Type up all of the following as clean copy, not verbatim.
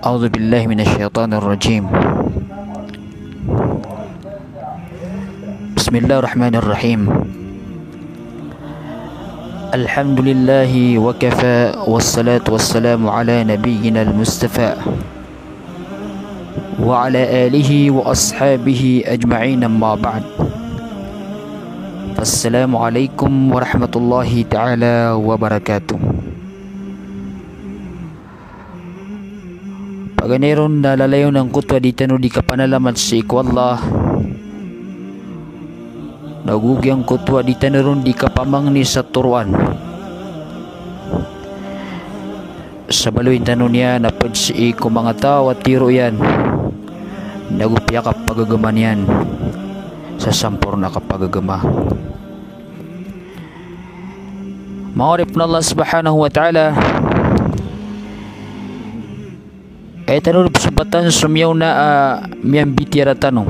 أعوذ بالله من الشيطان الرجيم. بسم الله الرحمن الرحيم. الحمد لله وكفى والصلاة والسلام على نبينا المصطفى وعلى آله وأصحابه أجمعين. أما بعد، السلام عليكم ورحمة الله تعالى وبركاته. Paganaron na lalayo ng kutwa di tanu di kapanalamat si iku Allah. Nagugyang kutwa di tanaron di kapamangni sa turuan. Sa baloy tanu niya napad si iku mga tao at tiro yan. Nagupya ka pagagaman yan sa sampur na kapagagama. Maurip na Allah subhanahu wa ta'ala. Ay tanong subatan sumyaw na miyang bitira tanong.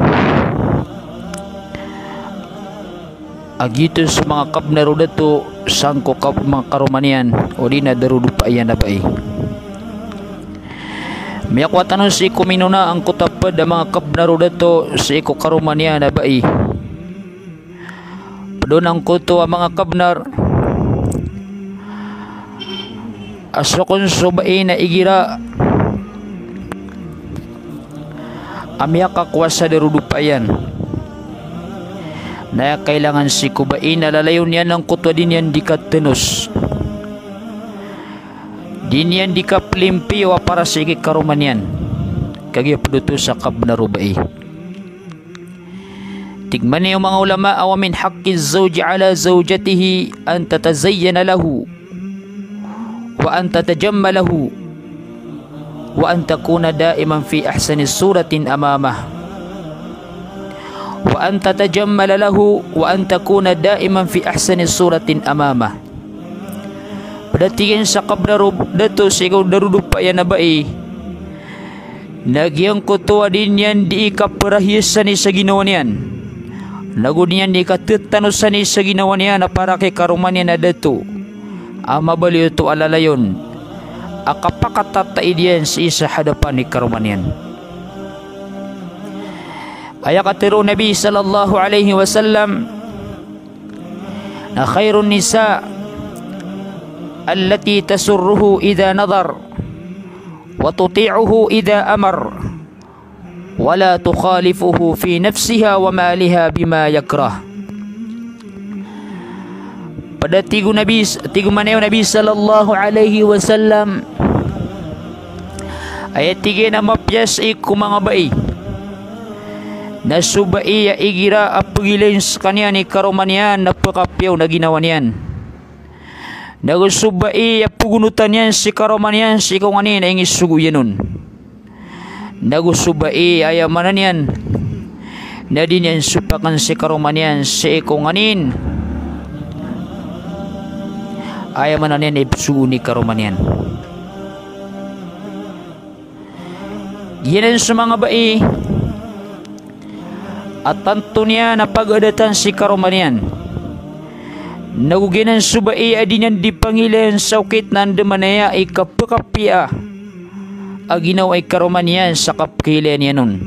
Agito sa mga kap na rudato sangko kap mga karumanian o di na darudupa iyan na ba eh. Miyakwa tanong si iku minuna ang kutapad ang mga kap na rudato si iku karumanian na ba eh. Padon ang kuto ang mga kabnar asokon subai na igira amya kakwasa darudupayan na kailangan si kubain na lalayon yan ng kutwa din yan di katenus din yan di kaplimpi wa para sige karuman yan kagya paduto sa kabnarubai. Tigman niyo mga ulama awa min haqqi zawji ala zawjatihi an tatazayyana lahu wa an tatajammalahu wa an takuna daiman fi ahsani suratin amamah wa an tatajammala lahu wa an takuna daiman fi ahsani suratin amamah. Padatingin sa kabdarub dato sigaw darudupa yan na bae nagyang kutuwa din yan di ikaparahiyasan ni sa ginawa niyan nagod niyan di katutanusan ni sa ginawa niyan na para kay karuman niya na dato amabaliw to alalayon akapakatatai diyan sa isa hadapan ni karumanian. Ayak atiro Nabi sallallahu alaihi wasallam na khairun nisa allati tasurruhu idha nadar wa tuti'uhu idha amar wa la tukhalifuhu fi nafsiha wa maliha bima yakrah. Pada tigu manayo Nabi sallallahu alaihi wasallam ayat tiga na mapyas iku mga bai na subai ya igira apagilin sa kanya ni karumanian na pakapyaw na ginawa niyan nagusubai ya pugunutan niyan si karumanian si kunganin ay ngisugo yanon nagusubai ayamanan niyan na din yan supakan si karumanian si kunganin ayaman na niyan ipsugo ni karumanian. Yan sa mga bai at tanto niya na pag-adatan si karumanian naguginan subai adinyan di pangilan sa ukit na andamanaya ay kapakapia aginaw ay karumanian sa kapkilan niya nun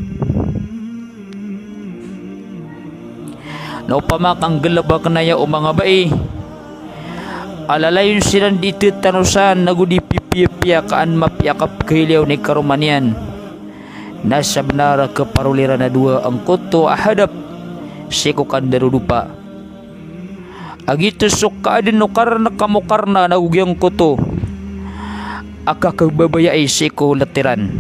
naupamakang galabak na ya o mga bai alalayon silang dito tanusan nagudipipiyapya kaan mapyakap kahilaw ni karumanian nasa benara keparuliran na dua ang kuto ahadap sikukan darudupa agito suka adin nukarna kamukarna nagugyang kuto aka kababayay siku letiran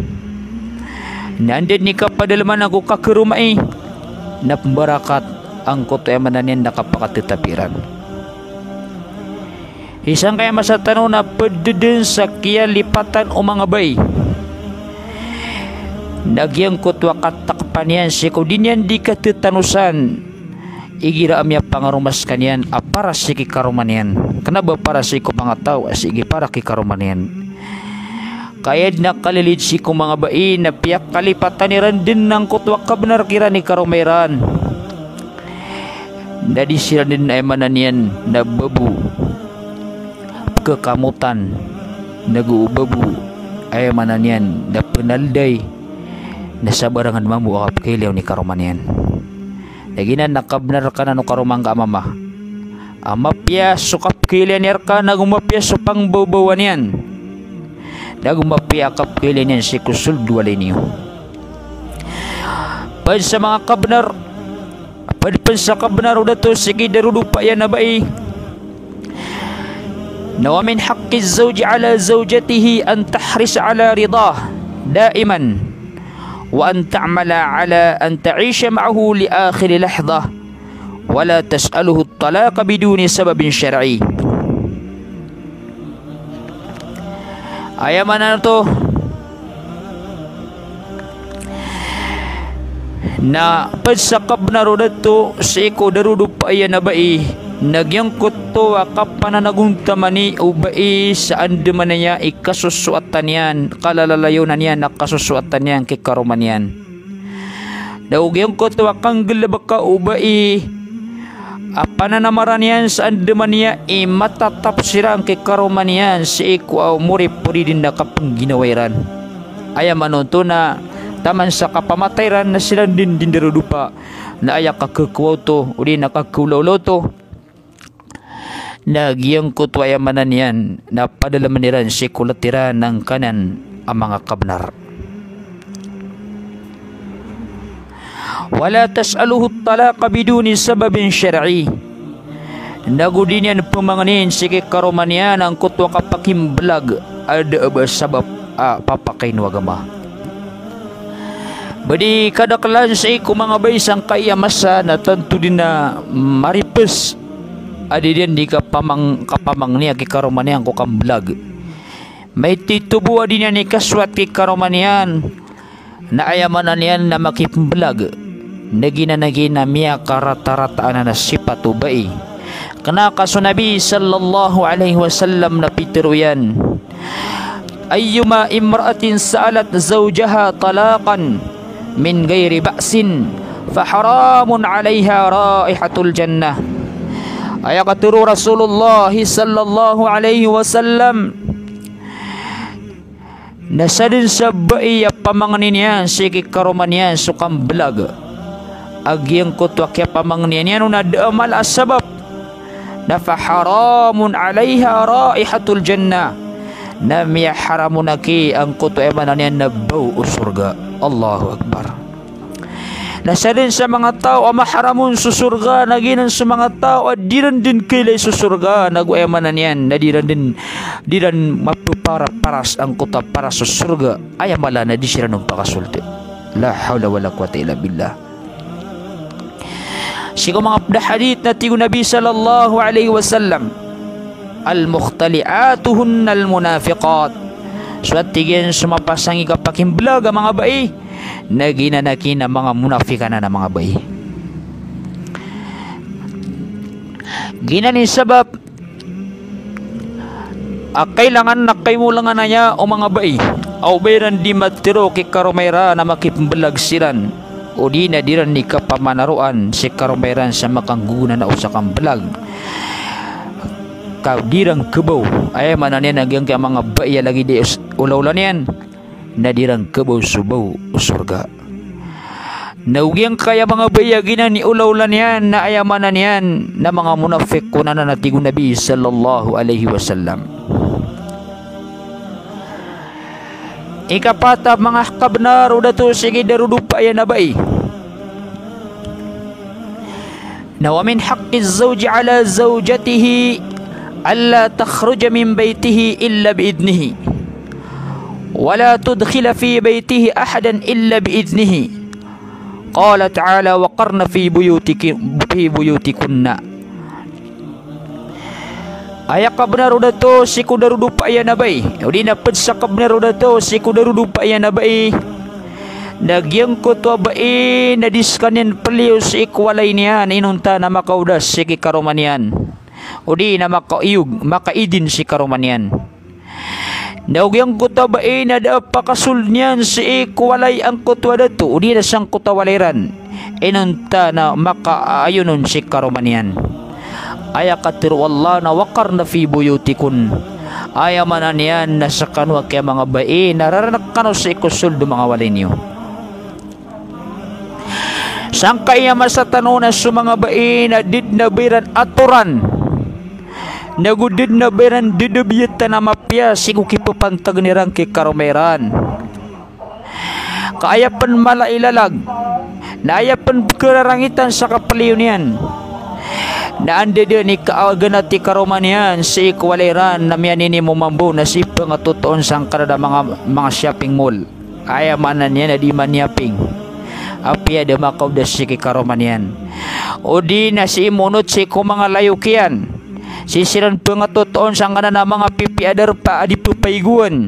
nandin ni kapadalaman ako kakerumai na pembarakat ang kuto emananin nakapakatitapiran. Isang kaya masatanaw na padudun sa kaya lipatan o mga bay. Nagyang kutwa katakpan yan si kudin yan di katutanusan. Igira amya pangarumas kanyan para si kikaruman yan. Kenapa para si ko mga tao sige para kikaruman yan. Kaya nakalilid si ko mga bay na piyak kalipatan ni randin ng kutwa kabenar kira ni karumeran. Nadi sila din na emanan yan na babu kekamutan naguubabu ay mananian na penalday na sabarangan mamu akap kiliw ni karomanian. Naginan nakabnar ka na no karomang amama. Amapya sukap kilian ka nagumapya sa pangbabawan yan. Nagumapya akap kilian yan si kusul duwalay niyo. Pad sa mga kabnar, pad sa kabnar udah to sige darudupa yan na bai. Na wa min haqqi az-zawji ala zawjatihi an tahris ala ridah daiman wa an ta'mala ala an ta'isha ma'ahu li akhir lahdah wa la tas'aluhu at-talaq biduni sababin syar'i. Ayaman na to na pagsakab na rodato si ko darudupa yan na bai nagyangkot to kapananaguntamani o bai saan duman niya ikasusuatan yan kalalalayonan yan nakasusuatan yan kikaroman yan daugyangkot to kang galabaka o bai pananamaran yan saan duman niya matatap sirang kikaroman yan si ko au muripuri din na kapang ginawairan ayaman to na taman sa kapamatayran na silang din darudupa na ayak kakakwaw to o di nakakulaw to nagyang kutwayamanan yan na padalaman si kulatiran ng kanan ang mga kabnar. Wala tas'aluhu at-talaqa biduni sababin syar'i. Nagudin yan pumanganin si kikaroman yan ang kutwa kapakimbalag ada ba sabab papakainwagama. Badi kadaklan sa iku mga baysang kayamasa na tanto din na maripes adi din di kapamang niya kikaromanian ko kamblag may titubuwa din ni kaswat kikaromanian na ayamanan yan na makipmblag nagina miya karata-rataan na sipat ubay kana kaso Nabi sallallahu alaihi wasallam na pitiro yan ayyuma imra'atin sa'alat zawjaha talaqan min ghairi ba'sin fa haramun 'alayha raihatul jannah. Ayakaturu Rasulullah sallallahu alaihi wasallam nasadin sa bai pamanganin yan si kikaroman yan sukang belag agyang kutwa kaya pamanganin yan na daamal asabab na faharamun alaiha raihatul jannah na miya haramunaki ang kutwa emanan yan na bau usurga. Allahu Akbar. Nasa din sa mga tao maharamun susurga naginan sa mga tao at diran din kilay susurga nagwayamanan yan na diran mapupara paras ang kuta para susurga ayamala na di sila nung pakasulti la hawla wala quwata illa billah. Sigo mga hadith na tigo Nabi sallallahu alaihi wasallam al-mukhtali'atuhunna al-munafiqat suat tigyan sumapasangi kapakimblag ang mga bai naginanaki na mga munafikan na mga bay. Ginanin sabab kailangan nakaimulangan na niya o mga bay o bayran di matiro kay karumayra na makipimbalag silan o di na diran ni kapamanaruan si karumayran sa makanggunan na usakang balag kaudirang kebaw ay mananin nagyang kaya mga bay lagi di ulaulan yan nadirang kebaw subaw surga. Naugyang kaya mga bayaginan ni ulaulan yan na ayamanan yan na mga munafik ko na natigo Nabi sallallahu alaihi wasallam. Ikapata mga kabnar udato sige darudupa yan na bay na wa min haqqi az-zawji ala zawjatihi alla takhruja min baytihi illa biidnihi ولا تدخل في بيته أحدا إلا بإذنه قال تعالى وقرن في بيوتكن ayak benar udah to si kudarudupa ya nabai udi na pedsak benar udah to si kudarudupa ya nabai nagyang ko to bai na diskanin peliu si ikwalay niyan inunta na makaudas si kikaromanian udi na makaidin si karomanian. Naugyang kutabain na da pakasul niyan si ikwalay ang kutwa dato udi na sang kutawaliran inunta na makaayunon si karomanian ayakatir wallah na wakar na fi buyutikun Ayamanan yan na sa kanwa kaya mga bai nararanak kano sa ikusuldo mga walay niyo. Sangkaya masatanunan sa mga bai na did na biran aturan nagudid na biran didubiyata na mapya sigukipapantag nirang kikaromeran kaayapan malailalag naayapan kararangitan sa kapaliw niyan na ande din ni kaaganati karoman yan si ikwaliran na miyanini mo mambo na si pangatutoon sang karada mga shopping mall ayamanan yan na di manyaping apya de makaw da si karoman yan o di na si imunot si ko mga layukian sisiran pangatutoon sang kana na mga pipiadar pa adi papaiguan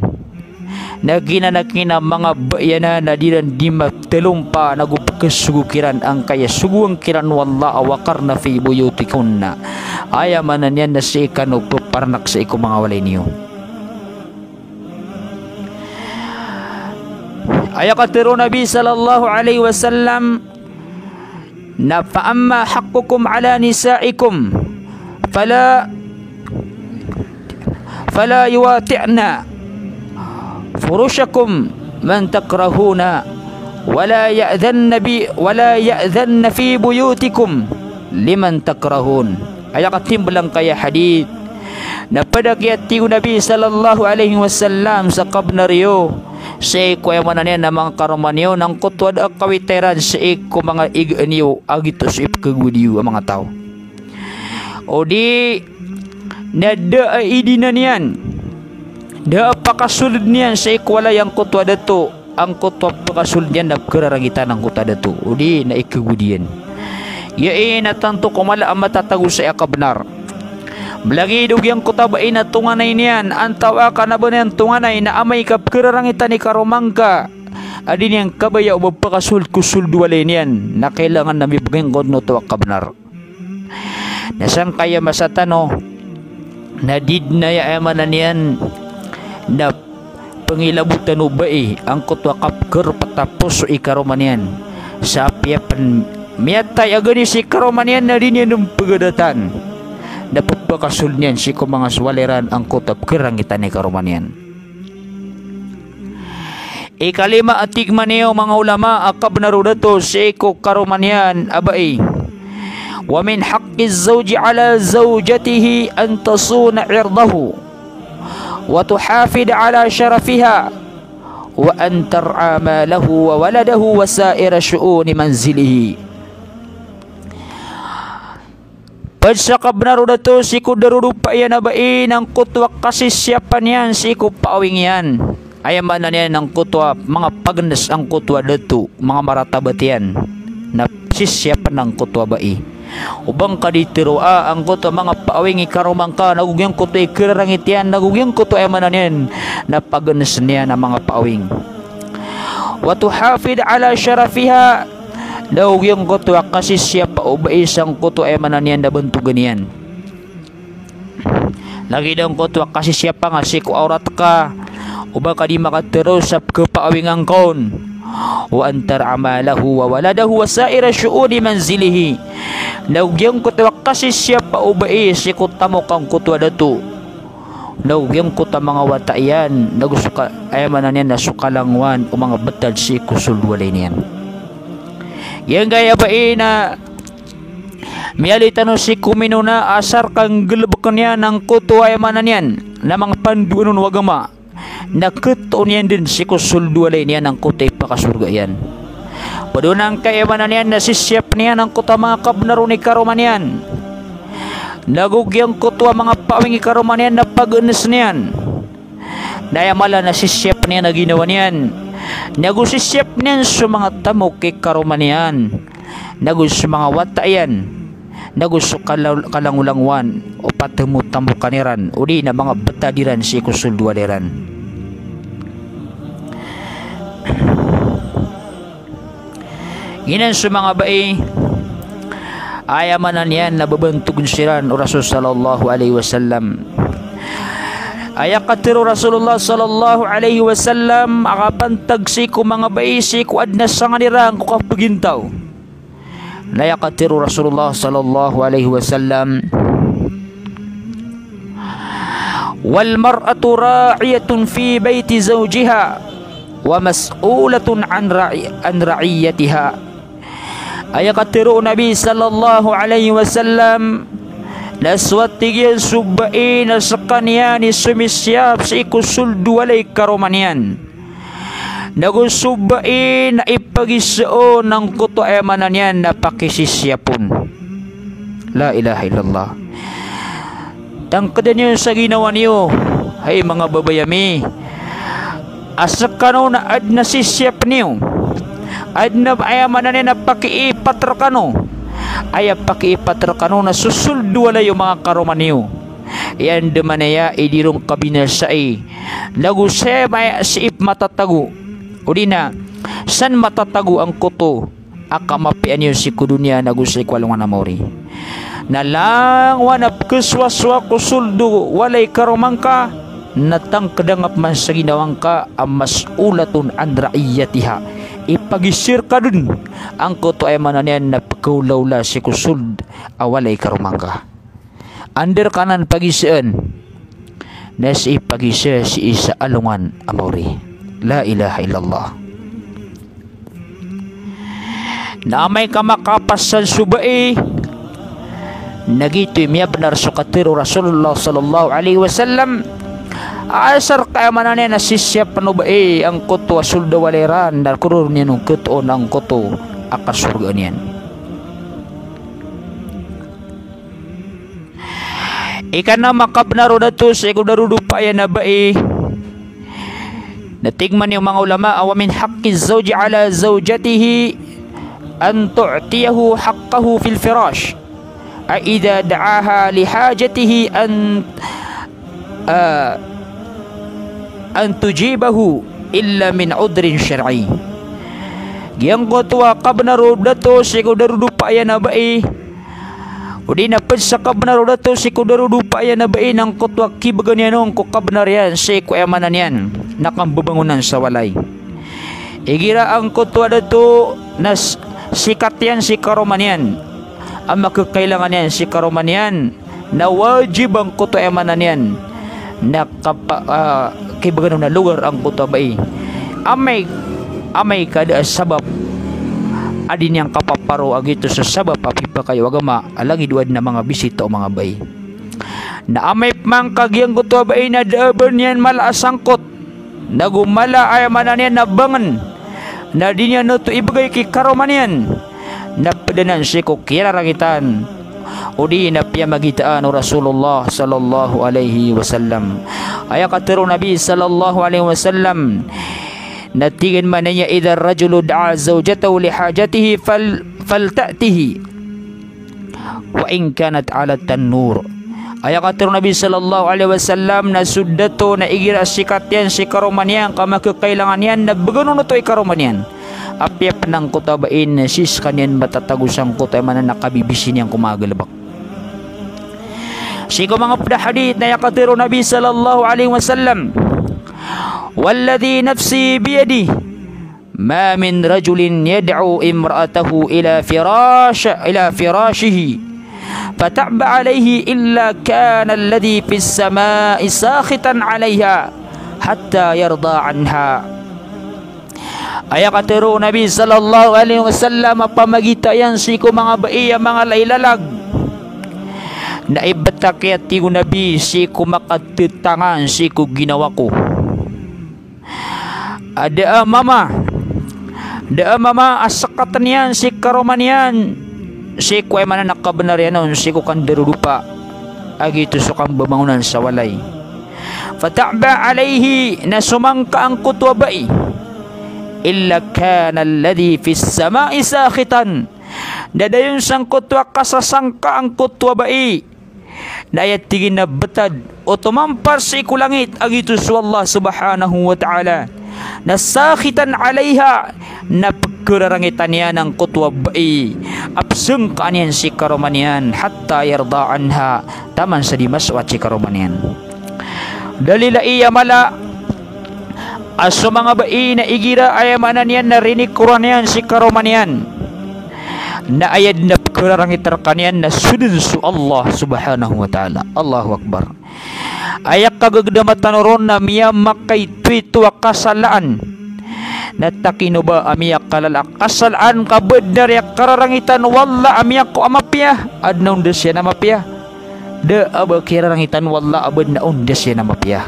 naginanakina mga bayana na diran di matelumpa nagupagkasugukiran ang kaya suguang kiran wala awakar na fi buyutikunna ayamanan yan na si ikano paparnak sa iko mga walay niyo. Ayakatiru Nabi sallallahu alaihi wasallam na faamma haqqukum ala nisaikum fala yuwati'na furushakum man takrahuna wala ya'dhanna fi buyutikum liman takrahun. Ayakatim belang kaya hadith na pada kiyati Nabi sallallahu alaihi wasallam sa kabnaryo sa iko ayamanan yan na mga karomanyo ng kutwad akawiteran sa iko mga iganiyo agito sa ipkagudiyo ang mga tao o di na daaidina niyan da pakasulod niyan sa ikwala yang kutwa dato ang kutwa pakasulod niyan na kararangitan ng kutwa dato o di na ikagudiyan yain na tanto kumala ang matatago sa akabnar Belagi dugyang kutabain na tunganay niyan antawa ka na ba niyan tunganay na amay kap kararangitan ni karomangka adin yang kabaya o mapakasul-kusul duwalay niyan na kailangan na mibiging godno to akabnar nasang kaya masatano na did na yaamanan yan na pangilabutan o bae ang kutwa kapker patapos o ikaroman yan sa piyapan miyatay agani si karoman yan na din yan ng pagadatan dapat pakasul niyan si mga swaliran ang kutwa kerangitan ni karoman yan. Ikalima atigman niyo mga ulama akab narudato si karoman yan abai ومن حق الزوج على زوجته أن تصون عرضه وتحافظ على شرفها وأن ترعى ماله وولده وسائر شؤون منزله. Pagsakab na rudato siku darurupa yan abain ang kutwa kasi siyapan yan siku paawing yan ayamanan yan ang kutwa mga pagnas ang kutwa dato mga maratabat yan na sisyapan ng kutwa bai ubang kaditiroa ang kuto mga paawing ikarumang ka nagugyang kuto ikirarangit yan nagugyang kuto ayamanan yan na paganas niya na mga paawing watuhafid ala syarafiha nagugyang kuto kasi siya pa ubay isang kuto ayamanan yan na bantugan yan lagi daw kuto kasi siya pa nga siku aurat ka ubang ka di makatiro sa kapaawing ang kaon wa antar amalahu wa waladahu wa saira syu'uni manzilihi naugyang kutwa kasi siya pa ubai si kutamo kang kutwa dato naugyang kuta mga watayan nagusuka ayamanan yan na sukalangwan o mga batad si kusulwalay niyan yan gaya ba na miyalitano si kumino na asar kang galabakan yan ng kutwa ayamanan yan na mga panduanon wagama naketoon yan din si kusulwalay niyan ng kutay pakasurga yan padunang kayamanan yan na sisyap niyan ang kuta mga kabnaro ni karoman yan nagugyang kutwa mga pawing ikaroman yan na pag-unas niyan nayamala na sisyap niyan na ginawa niyan nagusisyap niyan sa mga tamok ikaroman yan nagus mga watayan nagus kalangulangwan o patemut-tamok kaniran o di na mga batadiran si kusulwaliran. Inan sa mga bai ayamanan yan nababantugun siran o Rasul sallallahu alaihi wasallam ayakatiru Rasulullah sallallahu alaihi wasallam akapantag si ko mga bai si ko adnas sa nganirang ko kapagintaw nayakatiru Rasulullah sallallahu alaihi wasallam wal mar'atu ra'iyatun fi baiti zawjiha wa mas'ulatun an ra'iyatiha. Aya katero Nabi sallallahu alaihi wasallam naswatigian subai na sakanian sumisyap sa ikusuldu walay karomanian nagusubai na ipagisao ng kuto ay mananian na pakisisyapon. La ilaha illallah. Tangkadan yun sa ginawa niyo, hay mga babayami, asak kano na ad nasisyap niyo, ad na ayaman na napakiipatra kano, ay pakiipatra kano na susuldo wala yung mga karoman niyo. Yan demanaya idirong kabinasay, nagusay may siip matatago, o di na, san matatago ang kuto, akamapian niyo si kudunya nagusay kwalungan amori. Nalang wanap keswaswa kusuldo walay karomangka natang kedangap man sa ginawang ka ang mas'ulatun an ra'iyatiha ipagisir ka dun ang kuto ay mananian na pagkaulawla si kusuld awalay karomangka under kanan pagisaan na si ipagisir si isa alungan amori. La ilaha illallah. Na may kamakapasal subai nagito miya benar sukatiro Rasulullah sallallahu alaihi wasallam asar kaya manane na sisya panubai ang kuto asulda waleran dar kurur niya nung kuto ng kuto akas surga niyan. Ikan na makabnaro na to sa ikudarudupa yan na bai natigman yung mga ulama awamin haqqi zawji ala zawjatihi an tu'tiyahu haqqahu fil firash ay idha da'aha lihajatihi an tujibahu illa min udrin syar'i. Giyang kotwa kabnaro dato si kudarudupa yan na bai udi na pad sa kabnaro dato si kudarudupa yan na bai ng kotwa kibagan yan nung kukabnar yan si kuyamanan yan nakambabangunan sa walay. Igira ang kotwa dato nas sikat yan si karoman yan ang makakailangan yan si karoman yan na wajib ang kuto emanan yan na kibagan na lugar ang kuto bay amay kada sabab adin yang kapaparo agito sa sabab apipa kayo agama alagi duad na mga bisita o mga bay na amay mangkagyang kuto bay na daban yan malaasangkot nagumala ay manan yan nabangan na di niya no to ibagay kay karoman yan napadanan si ko kirarangitan o di napiyamagitaan o Rasulullah sallallahu alaihi wasallam ay katero Nabi sallallahu alaihi wasallam natigin man niya idha rajulu da'a zawjatahu li hajatihi falta'tihi wa in kanat ala tanur. Ay katero Nabi sallallahu alaihi wasallam na suddato na igira sikat yan si karoman yan kamakakailangan yan na bagano to ikaroman yan apyap ng kutabain sis kanyan matatagusang kutay man nakabibisin niyang kumagalabak. Siko mga hadith na yakatiro Nabi sallallahu alaihi wasallam walladhi nafsi biyadi ma min rajulin yad'u imra'atahu ila firashihi fata'ba alayhi illa kana alladhi fis sama'i sakhitan alayha hatta yarda anha. Aya katero Nabi sallallahu alaihi wasallam pamagitayan si ko mga bai mga laylalag na ibatakya ti ko Nabi si ko makatitangan si ko ginawa ko ada mama asakatan yan si karoman yan si ko ay mana nakabenar yan si ko kan darudupa agito so kang babangunan sa walay fata'ba alayhi na sumangka ang kutwa bai illa kana alladhi fis sama'i sakhitan dadayon sang kutwa kasasangka ang kutwa bai dayat tigin na betad o tumampar sa ikulangit agito sa Allah subhanahu wa ta'ala nasakhitan alaiha na pagkararangitan niya ng kutwa bai apseng kanyan si karoman yan hatta yarda anha taman sa dimaswat si karoman yan dalila iya mala aso mga bai na igira ayamanan yan narinig kuran yan si karoman yan na ayad na pagkararangitan kanyan na sudun su Allah subhanahu wa ta'ala. Allahu Akbar. ayak kagagdamatan ron na miya makay tuwa kasalaan natakino ba amiyak kalalak kasalaan kabedar yak kararangitan walla amiyak ko amapya adnaun desya namapya de aba kirarangitan walla abad naun desya namapya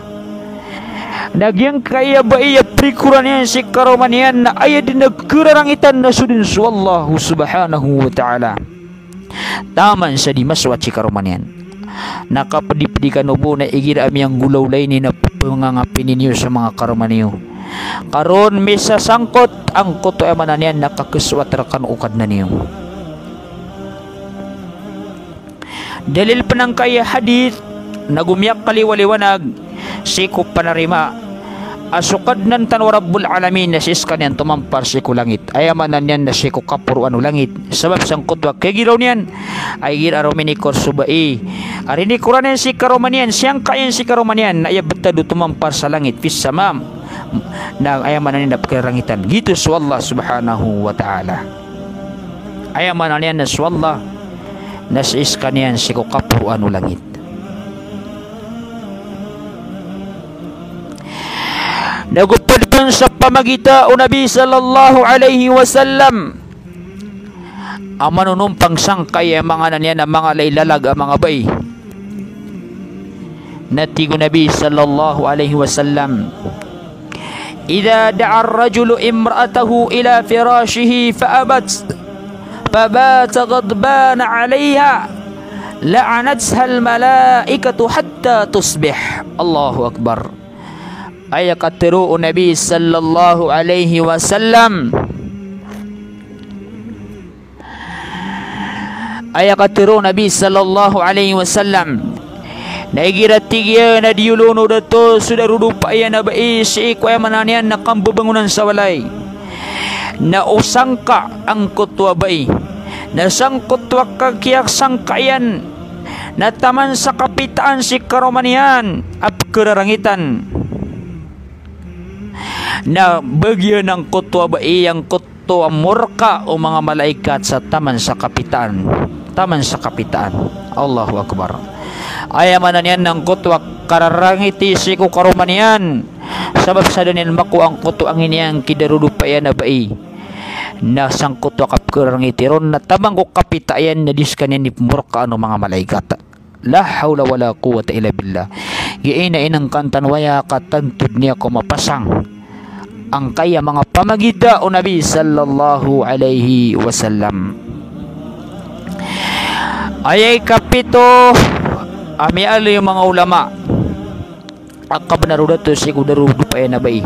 nagyang kaya ba iya prikuran yan si karoman yan na aya din nagkararangitan na sudin wallahu subhanahu wa ta'ala taman sa di maswat si karoman yan nakapadi-padi kanubo na igir amiyang gulaw lain na pangangapin ninyo sa mga karoman niyo karon misa sangkot ang kuto emanan yan nakakaswat rakan ukad na niyo dalil panang kaya hadith nagumiyak kaliwaliwanag siku panarima asukad nan tanwa rabbul alamin na siskan yan tumampar siku langit ayamanan yan na siku kapuruan langit sebab sangkot wa kegilaw niyan ay gir arominikor subai arini kuranen si karomanian siyang kayan si karomanian na iya betadu tumampar sa langit fis samam na ayamanan yan na pagkarangitan gitu su Allah subhanahu wa ta'ala ayamanan yan na su Allah na siskan yan siku kapuruan langit nagupad sa pamagita o Nabi sallallahu alaihi wasallam ang manunumpang sangkay ang mga nanyan ang mga laylalag ang mga bay natigo Nabi sallallahu alaihi wasallam idha da'a ar-rajulu imra'atahu ila firashihi fa'abat fabata ghadbana 'alayha la'anatha al-mala'ikatu hatta tusbih Allahu akbar ay katero Nabi sallallahu alaihi wasallam ay katero Nabi sallallahu alaihi wasallam naigiratigya na diuluno dato sudah rudupaya na baisi kuya mananian na kambubangunan sa walay na usangka ang kutwa bay na sangkutwa kakiyak sangkayan na taman sa kapitaan si karomanian ap kerarangitan na bagyan ng kutwa ba iyang kutwa murka o mga malaikat sa taman sa kapitaan Allahu akbar ayamanan yan ng kutwa kararangiti si kukaruman yan sabab sa danin maku ang kutwa ang iniyang kidarudupayan na bai na sang kutwa kapkarangiti ron na tamang ko kapitayan na diskan yan ni murka ano mga malaikat la hawla wala quwata illa billah giina inang kantan waya katantod niya ko mapasang ang kaya mga pamagita o Nabi sallallahu alaihi wasallam ayay kapito ami alo yung mga ulama akab narudato si kudarudu pa yan nabay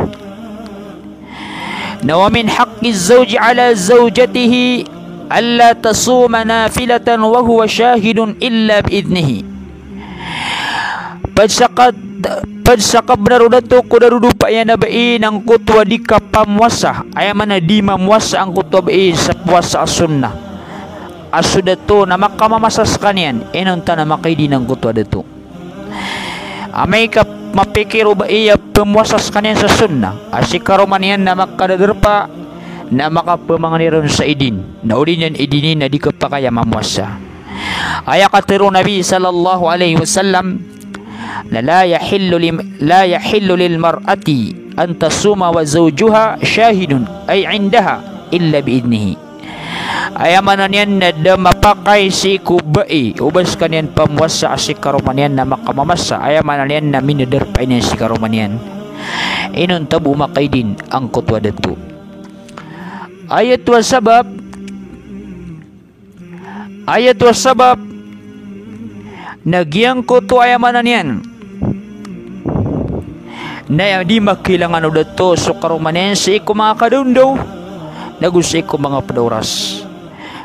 na wa min haqqi zawji ala zawjatihi alla tasuma nafilatan wa huwa shahidun illa biidnihi padsakab narudato kudarudu pa yan nabay ng kutwa di kapamwasa ayaman na di mamwasa ang kutwa bay sa puwasa asunna asudato na makamamasas kanyan inunta na makaidi ng kutwa dato amay ka mapikiro ba iya pamwasas kanyan sa sunna asikaroman yan na makadadarpa na makapamanganiron sa idin na uli yan idinin na di ka pa kaya mamwasa ayakatiro Nabi sallallahu alaihi wasallam na la yahillu lil mar'ati an tasuma wa zawjuha shahidun ay indaha illa biidnihi ayamanan yan na mapakay si kubai ubas kanyan pamwasa si karuman yan na makamamasa ayamanan yan na minadarpain yan si karuman yan inon tabu makay din ang kutwa datu ayat wa sabab nagyang kutwa ayamanan yan na di makilangan o dato so karuman yan si iku mga kadundaw nagusay ko mga padoras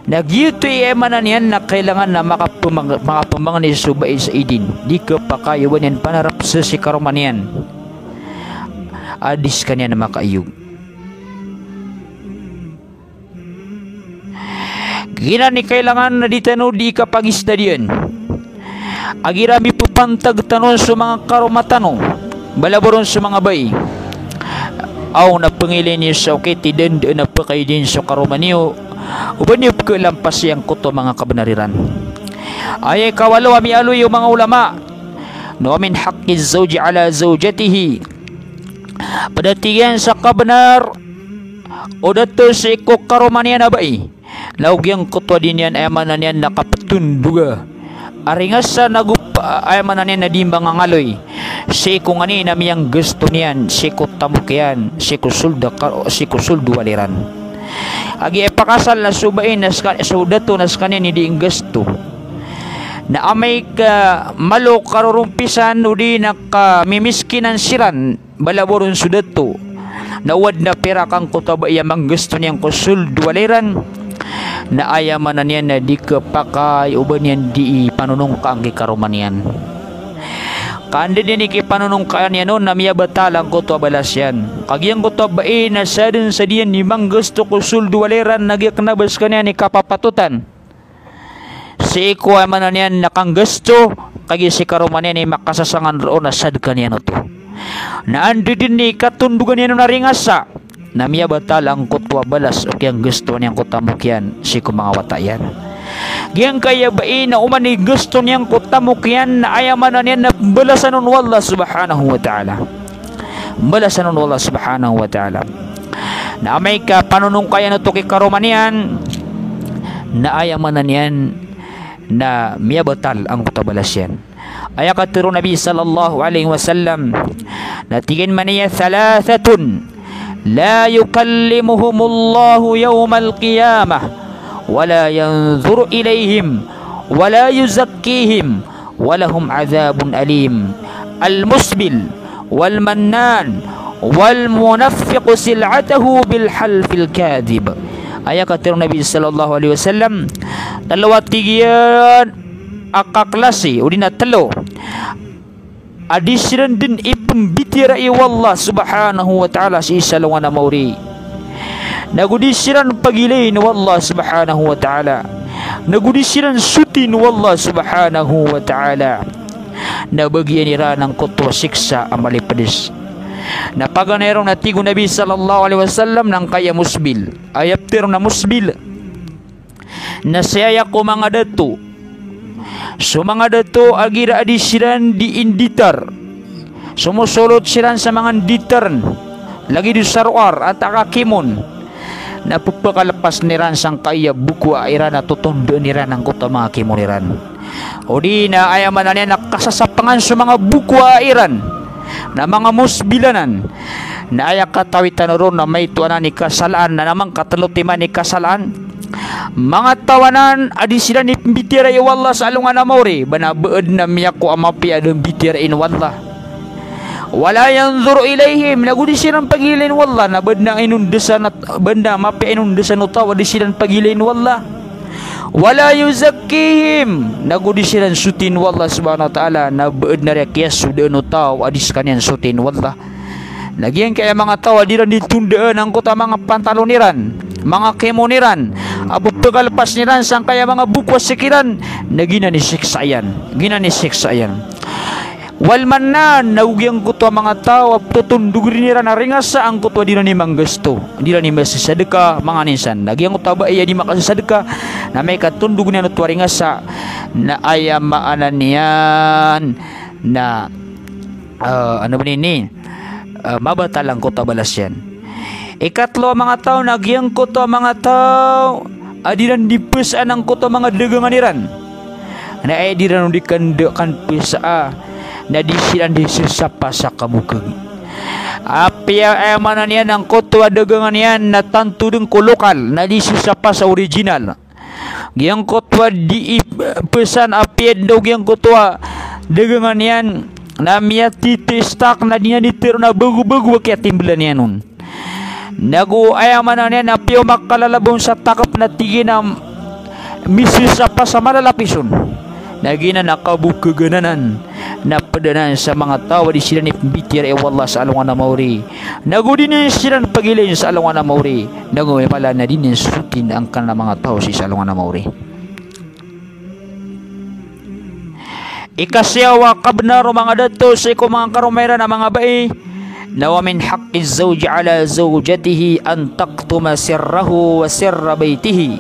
nagyuto emanan yan na kailangan na makapamangan ni subay sa idin di ka pa kayawan yan panarap sa si karuman yan adis kanya na makaayog gina ni kailangan na di tano di ka pagista diyan agirami pupantag tanon sa mga karumatano balaboron sa mga bay aw napangilin niyo sa okay tidend na pakay din sa karuman niyo uban niyo pagkalampas yang kuto mga kabanariran ayay kawalo ami alo yung mga ulama na min haqqiz zawji ala zawjatihi padatigan sa kabenar o dato sa iko karomanian abai laugyang kutwa din yan ayamanan yan nakapatunduga aringasa nagupa ayamanan yan nadimbang ang aloy si iko ngani namiyang gusto niyan si iko tamukyan si iko suldo waliran agi ipakasal na subain na dato nas kanin hindi ang gusto na amay ka malo karurumpisan o di nakamimiskinan siran balaboron sudato nawad na pera kang kutaba iyamang gusto niyang kusuldo waliran na ayaman na niyan na di kapakay uban yan di panunong ka ang kikaruman yan kandi din ikipanunong ka yan no na miya batalang kutwa balas yan kagyang kutwa na sa din sa diyan ni mang gusto kusuldo waliran nagyaknabas ka niya ni kapapatutan si iko ay manan yan nakang gusto kagi si karuman yan ay makasasangan roon na sad ka niya no to na andi din ni katundugan niya no naringasa na miya batal ang kutwa balas o kiyang gusto niyang kutamukyan si kumangawatayan giyang kaya bain na umani gusto niyang kutamukyan na ayaman na niyan na balasan nun wallah subhanahu wa ta'ala balasan nun wallah subhanahu wa ta'ala na may ka panunong kaya na to kikaruman yan na ayaman na niyan na miya batal ang kutabalas yan ay katuro Nabi sallallahu alaihi wasallam na tingin man niya thalathatun la yukallimuhumullahu yawmal qiyamah wala yanzuru ilayhim wala yuzakkihim walahum azabun alim al-musbil wal mannan wal munafiqu sil'atahu bil halfil kadhib ay katuro Nabi sallallahu alaihi wasallam dalawa tigian akaklasi udina telo adisiran din ipembitira wallah subhanahu wa ta'ala si salungan na mauri nagudisiran pagilain wallah subhanahu wa ta'ala nagudisiran sutin wallah subhanahu wa ta'ala nabagyan nira ng kutwa siksa amali padis na paganayarong natigo Nabi sallallahu alaihi wasallam ng kaya musbil ayaptir na musbil na siya ko mga dato so mga dato agira adisiran di inditar sumusulot siran sa mga ditern lagi di sarwar at akakimon na pupakalapas niran sang kaya buku airan na tutundo niran ang kuta mga kimoniran o di na ayaman na niya nakasasapangan sa mga buku airan na mga musbilanan na ayak katawitan ron na may tuanan ni kasalaan na namang katalutiman ni kasalaan mga tawanan adi sila ni bitira ya wallah sa alungan na mauri banabeed na miya ko amapi adong bitira in wallah wala yanzuru ilayhim nagudi silang pagilin wallah na benda inundesan at benda mapi inundesan utawa di silang pagilin wallah wala yuzakkihim nagudi silang sutin wallah subhanahu wa ta'ala na beed na rekyas sudan utaw adis kanyan sutin wallah lagian kaya mga tawa di rin ditundaan ang kuta mga pantaloniran mga kemoniran abu pegalpas niran sang kaya mga bukwas sikiran na gina ni siksayan wal mannan naugyang kutwa mga tao tutundugin nira na ringasa ang kutwa di na ni manggasto di na ni masisadeka mga ninsan nagyang kutwa ba iya di makasasadeka na may katundug niya nutwa ringasa na aya maanan niyan na ano ba nini mabatalang kutwa balas yan ikatlo mga tao nagyang kutwa mga tao adiran dipesan ang kutwa mga dagangan niran na ay diran dikandakan pesa na disilan disisapa sa kamukag api mana niya ng kutwa dagangan yan na tantudeng kulokal na disisapa sa original giyang kutwa di pesan api endog yang kutwa dagangan yan na miya titistak na niya nitiro na bagu-bagu kaya timbalan yan nun nagu ayaman na niya na piyo makalalabong sa takap na tigi na misisapa sa malalapison nagina nakabukagananan na padanan sa mga tawa di sila ni bitir wallah sa alungan na mauri nagudin sila pagilin sa alungan na mauri nagoy pala na din sutin ang kanang mga tao sa alungan na mauri ikasyawa kabnaro mga dato sa iko mga karumera na mga bai na wa min haqqi zawji ala zawjatihi an taqtuma sirrahu wa sirra baytihi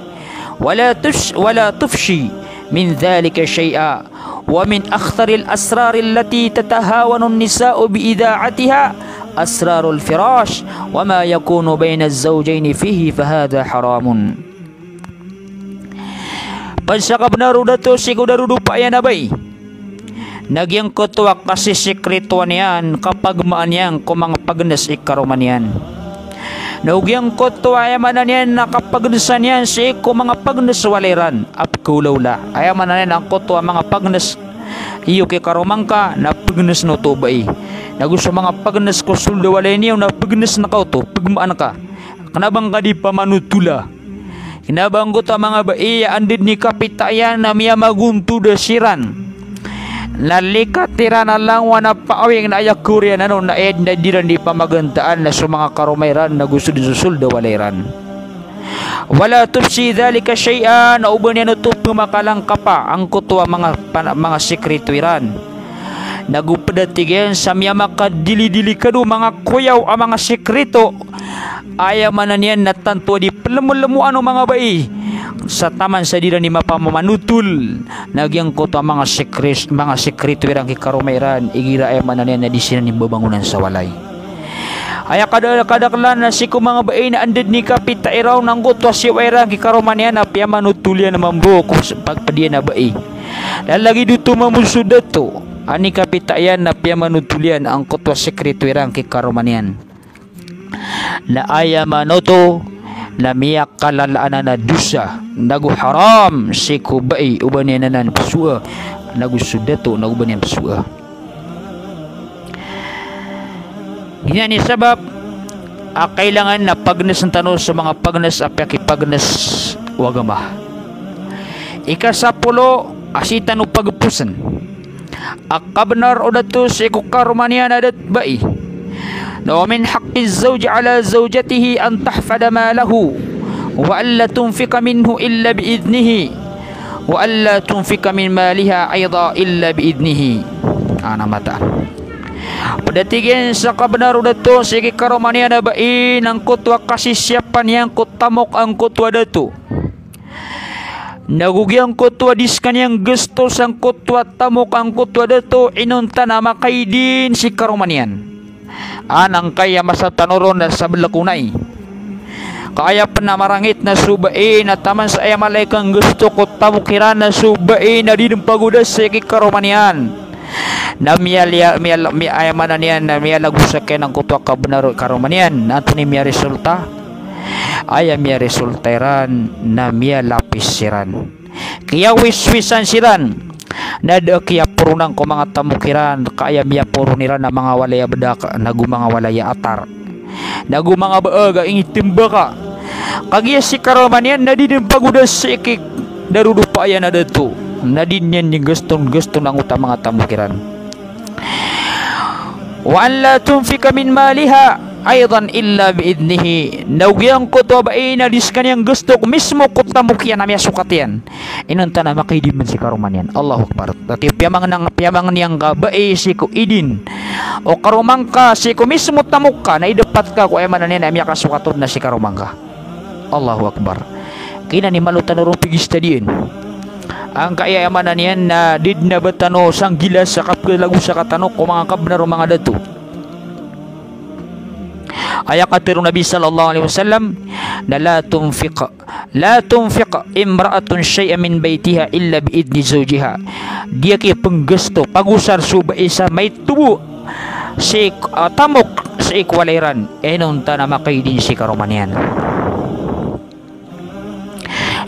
wala tufshi min dhalika syai'a wa min akhtaril asraril lati tatahawanu an-nisa'u biida'atiha asrarul firash wa ma yakunu baina az-zawjaini fihi fahadha haramun. Pansaka benar dato si kudaru dupa yan abay nagyang kutuwa kasi sekretuan yan kapag maan yan kung mga pagnas ikaruman yan. Naugyang kutuwa ayaman yan na kapagnasan yan si kung mga pagnas waliran ap kulawla ayaman yan ang kutuwa mga pagnas iyo kay karumang ka na pagnas no to bay nagusto mga pagnas ko sulda walay niyo na pagnas na ka to pagmaan ka kanabang ka di pa manutula kinabang ko ta mga baiya andid ni kapitayan na miya maguntu da siran nalikatiran na lang wana paawing na ayak kurian ano na ed na diran di pamagantaan na sa mga karumayran na gusto din susulda walayran wala tupsi dhalika syai'an na uban yan ito pumakalang kapa ang kutuwa mga sekretwiran nagupadatigyan sa miya makadili-dili kado mga kuyaw ang mga sekreto ayaman na niyan natanto di pelamu-lamuan ang mga bai sa taman sa dira ni mapamamanutul nagyang ko to mga sekreto irang kikarumayran igira ayaman na niyan na di sila ni babangunan sa walay aya kadaklan na si mga bai na andid ni kapita iraw ng guto si wairang kikarumanyan na piyamanutulian na mambo kung pagpadiyan na bai lalagi dito mamusud to ani kapitayan na piyamanutulian ang kuto sekreto irang kikarumanyan na ayamanoto na miyak kalalaan na dusa nagu haram si kubai uban yan na pasua nagu sudato nagu uban yan pasua yan ni sabab kailangan na pagnas ng tanong sa mga pagnas apyaki pagnas wagama ikasapulo asitan o pagpusan akabenar o dato si kukarumanian adat bai ومن حق الزوج على زوجته أن تحفظ ماله وألا تنفق منه إلا بإذنه وألا تنفق من مالها أيضا إلا بإذنه أنا متى Padatigin sa kabenar dato sige karomania na bain ang kutwa kasi siyapan yang kutamok ang kutwa dato nagugyang kutwa diskan yang gusto sang kutwa tamok ang kutwa dato inunta na makaidin si karomanian anang kaya masa tanuron na sa belakunay kaya penamarangit na subai na taman sa ayamalay kang gusto ko tamukiran na subai na dinempagudas sa kikaromanian na ayamanan niyan na miya lagusak ng kutwa kabenar karomanian na ito ni miya resulta ay miya resultairan na miya lapis siran kaya wiswisan siran nada kaya purunang ko mga tamukiran kaya miya puruniran na mga walaya bedak nagu mga walaya atar nagu mga baaga ingitimba ka kagya si karomanian na dinempagudas sa ikik darudupa ayan na dato na din yan yung gusto ng utang mga tamukiran wa an la tunfika min maliha aydan illa biidnihi nagyang ko to bain na diskan yang gusto mismo ko tamukian na miya sukatian inunta na makidiman si karomanian Allahu Akbar dati piamang niyang gabai si ko idin o karomang ka si ko mismo tamuk ka na idapat ka ko ay manan na miya kasukatod na si karomang ka Allahu Akbar kina ni malutan na rupigis tadiin ang kaayamanan niyan na did na batano sang gilas sa kapkalagu sa katano ko mga kabnar mga datu ayak atirun Nabi sallallahu alaihi wasallam na la tunfiq imra'atun syai'an min baitiha illa biidni zawjiha dia kay penggesto pagusar suba isa may tubo si tamok sa ikwaliran enunta na makaidin si karomanian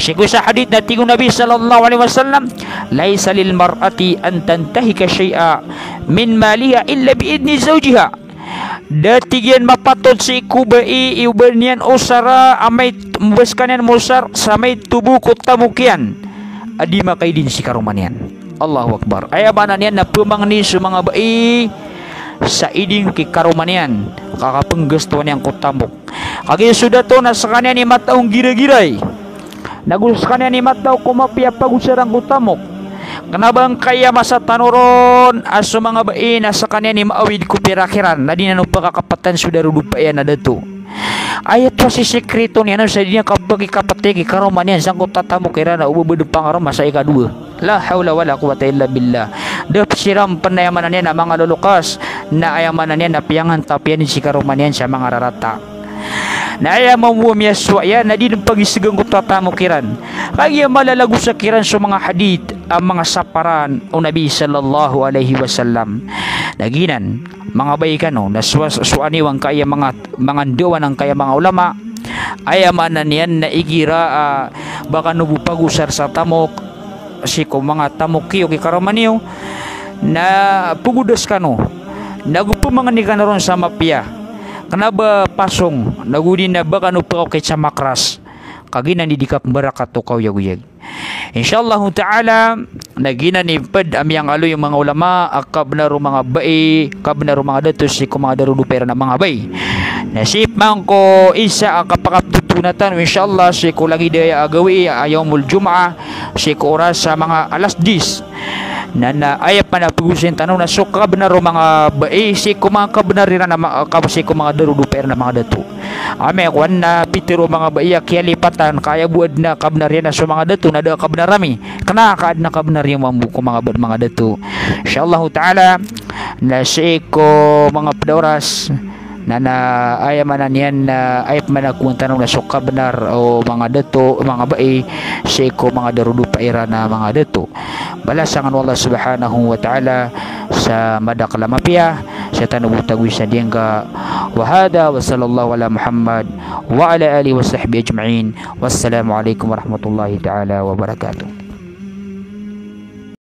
Syekh sa hadith na tingong Nabi sallallahu alaihi wasallam laisa lil mar'ati an tantahika syai'a min maliha illa biidni zawjiha datigyan mapatod si kubai iubernian usara amay mbaskanan musar sa may tubo ko tamukian adi makaidin si karomanian Allahu Akbar ay abanan yan na pumangni sa mga bai sa iding ki karomanian kakapenggestuan yang kutamuk kagi sudah to na sa kanya ni mataong gira-giray naguskan ni mataw kumapia pagusarang kutamok kanabang kaya masa tanuron aso mga bain sa kanya ni maawid ko pirakiran na di na pagkakapatan sudah rudupa yan na dato ayat pa si sekreto niya sa dinya kapag ikapategi karoman yan sang ko tatamok kira na ububudupang aram masa ikadua La haula wala quwata illa billah. Da siram penayamanan niya na mga lulukas na ayamanan niya na piyangan tapian si karumanian sa mga rarata. Na aya mamumiya suaya na din pagisigang ko tatamukiran. Kaya malalago sa kiran sa mga hadith ang mga saparan o Nabi sallallahu alaihi wasallam. Naginan mga baikano na suaniwang kaya mga dewan ng kaya mga ulama ayamanan niyan na igira baka nubupagusar sa tamok si ko mga tamokyo kay karamaniyo na pugudas kano nagupo mga ni kanaron sa mapya kanaba pasong nagudi na baka no pa kay sa makras kaginan ni dikap barakat to kawyag insyaallah taala nagina ni ped amyang alo yung mga ulama akab na mga bai kab na mga datos si ko mga darudo pera na mga bai nasip man ko isa ang kapakaptutunatan insyaallah si ko lagi daya agawi ayomul jumaa si ko oras sa mga alas 10 na ayap pa na pigusin tanong na so kabnar mga bai si ko mga kabnarira na si ko mga darudo pera na mga dato ame kwan na pitiro mga bai kaya lipatan kaya buad na kabnarira na so mga dato na da kabnarami kana kaad na kabnar yung mambu ko mga dato insyaallah taala na si ko mga pedoras na ayamanan yan na ayap man akong tanong na suka benar o mga dato mga bai si ko mga darudo paira na mga dato balasangan Allah subhanahu wa ta'ala sa madakalamapya sa tanubutagwi sa diangga wa hada wa sallallahu ala Muhammad wa ala alihi wa sahbihi ajma'in wassalamu alaikum warahmatullahi ta'ala wabarakatuh.